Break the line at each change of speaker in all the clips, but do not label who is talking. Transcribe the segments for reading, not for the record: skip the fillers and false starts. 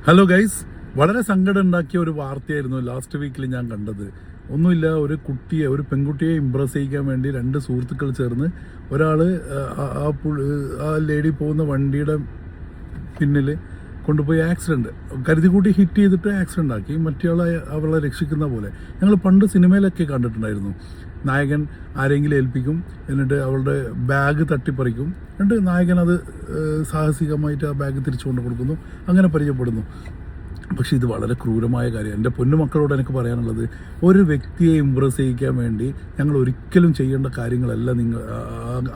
Hello guys, വളരെ സങ്കടം ഉണ്ടാക്കിയ ഒരു വാർത്തയായിരുന്നു ലാസ്റ്റ് വീക്കിൽ ഞാൻ കണ്ടത്. ഒന്നുമില്ല, ഒരു പെൺകുട്ടിയെ ഇംപ്രസ് ചെയ്യിക്കാൻ വേണ്ടി രണ്ട് സുഹൃത്തുക്കൾ ചേർന്ന് ഒരാൾ ആ ലേഡി പോകുന്ന വണ്ടിയുടെ പിന്നിൽ കൊണ്ടുപോയി കരുതിക്കൂട്ടി ഹിറ്റ് ചെയ്തിട്ട് ആക്സിഡൻ്റ് ആക്കി. മറ്റേയാളെ അവളെ രക്ഷിക്കുന്ന പോലെ ഞങ്ങൾ പണ്ട് സിനിമയിലൊക്കെ കണ്ടിട്ടുണ്ടായിരുന്നു. നായകൻ ആരെങ്കിലും ഏൽപ്പിക്കും, എന്നിട്ട് അവളുടെ ബാഗ് തട്ടിപ്പറിക്കും, എന്നിട്ട് നായകൻ അത് സാഹസികമായിട്ട് ആ ബാഗ് തിരിച്ചു കൊണ്ട് കൊടുക്കുന്നു, അങ്ങനെ പരിചയപ്പെടുന്നു. പക്ഷേ ഇത് വളരെ ക്രൂരമായ കാര്യമാണ്. എൻ്റെ പൊന്നുമക്കളോട് എനിക്ക് പറയാനുള്ളത്, ഒരു വ്യക്തിയെ ഇംപ്രസ് ചെയ്യിക്കാൻ വേണ്ടി ഞങ്ങൾ ഒരിക്കലും ചെയ്യേണ്ട കാര്യങ്ങളല്ല.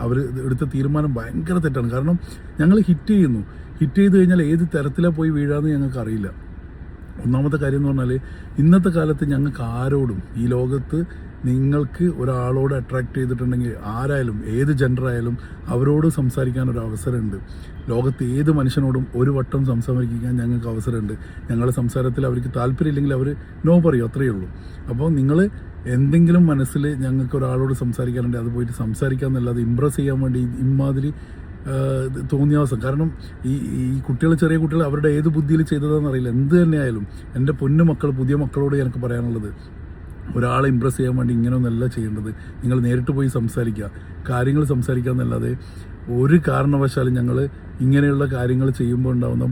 അവർ എടുത്ത തീരുമാനം ഭയങ്കര തെറ്റാണ്. കാരണം ഞങ്ങൾ ഹിറ്റ് ചെയ്ത് കഴിഞ്ഞാൽ ഏത് തരത്തിലാണ് പോയി വീഴാമെന്ന് ഞങ്ങൾക്ക് അറിയില്ല. ഒന്നാമത്തെ കാര്യം എന്ന് പറഞ്ഞാൽ, ഇന്നത്തെ കാലത്ത് ഞങ്ങൾക്ക് ആരോടും ഈ ലോകത്ത് നിങ്ങൾക്ക് ഒരാളോട് അട്രാക്ട് ചെയ്തിട്ടുണ്ടെങ്കിൽ ആരായാലും ഏത് ജെൻഡർ ആയാലും അവരോട് സംസാരിക്കാൻ ഒരു അവസരമുണ്ട്. ലോകത്ത് ഏത് മനുഷ്യനോടും ഒരു വട്ടം സംസാരിക്കാൻ ഞങ്ങൾക്ക് അവസരമുണ്ട്. ഞങ്ങളുടെ സംസാരത്തിൽ അവർക്ക് താല്പര്യമില്ലെങ്കിൽ അവർ നോ പറയും, അത്രയേ ഉള്ളൂ. അപ്പോൾ നിങ്ങൾ എന്തെങ്കിലും മനസ്സിൽ ഞങ്ങൾക്ക് ഒരാളോട് സംസാരിക്കാനുണ്ട്, അത് പോയിട്ട് സംസാരിക്കാമെന്നല്ലാതെ ഇമ്പ്രസ് ചെയ്യാൻ വേണ്ടി ഇമാതിരി തോന്നിയ അവസ്ഥ. കാരണം ഈ ചെറിയ കുട്ടികൾ അവരുടെ ഏത് ബുദ്ധിയിൽ ചെയ്തതാണെന്ന് അറിയില്ല. എന്ത് തന്നെയായാലും എൻ്റെ പുതിയ മക്കളോട് എനിക്ക് പറയാനുള്ളത്, ഒരാളെ ഇമ്പ്രസ് ചെയ്യാൻ വേണ്ടി ഇങ്ങനെയൊന്നല്ല ചെയ്യേണ്ടത്. നിങ്ങൾ നേരിട്ട് പോയി കാര്യങ്ങൾ സംസാരിക്കുക എന്നല്ലാതെ ഒരു കാരണവശാലും ഞങ്ങൾ ഇങ്ങനെയുള്ള കാര്യങ്ങൾ ചെയ്യുമ്പോൾ ഉണ്ടാകുന്ന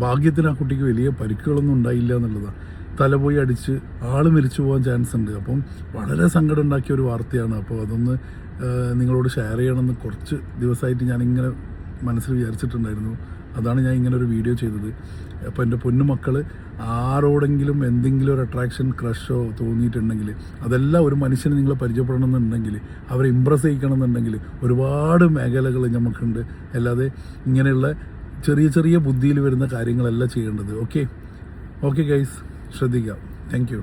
ഭാഗ്യത്തിന് ആ കുട്ടിക്ക് വലിയ പരിക്കുകളൊന്നും ഉണ്ടായില്ല എന്നുള്ളതാണ്. തല പോയി അടിച്ച് ആൾ മരിച്ചു പോകാൻ ചാൻസ് ഉണ്ട്. അപ്പം വളരെ സങ്കടം ഉണ്ടാക്കിയ ഒരു വാർത്തയാണ്. അപ്പോൾ അതൊന്ന് നിങ്ങളോട് ഷെയർ ചെയ്യണമെന്ന് കുറച്ച് ദിവസമായിട്ട് ഞാനിങ്ങനെ മനസ്സിൽ വിചാരിച്ചിട്ടുണ്ടായിരുന്നു. അതാണ് ഞാൻ ഇങ്ങനെ ഒരു വീഡിയോ ചെയ്തത്. അപ്പോൾ എൻ്റെ പൊന്നുമക്കൾ ആരോടെങ്കിലും എന്തെങ്കിലും ഒരു അട്രാക്ഷൻ, ക്രഷോ തോന്നിയിട്ടുണ്ടെങ്കിൽ, അതെല്ലാം ഒരു മനുഷ്യനെ നിങ്ങൾ പരിചയപ്പെടണമെന്നുണ്ടെങ്കിൽ, അവരെ ഇമ്പ്രസ് ചെയ്യിക്കണമെന്നുണ്ടെങ്കിൽ ഒരുപാട് മേഖലകൾ നമുക്കുണ്ട്. അല്ലാതെ ഇങ്ങനെയുള്ള ചെറിയ ബുദ്ധിയിൽ വരുന്ന കാര്യങ്ങളല്ല ചെയ്യേണ്ടത്. ഓക്കെ ഗൈസ്, ശ്രദ്ധിക്കാം. Thank you.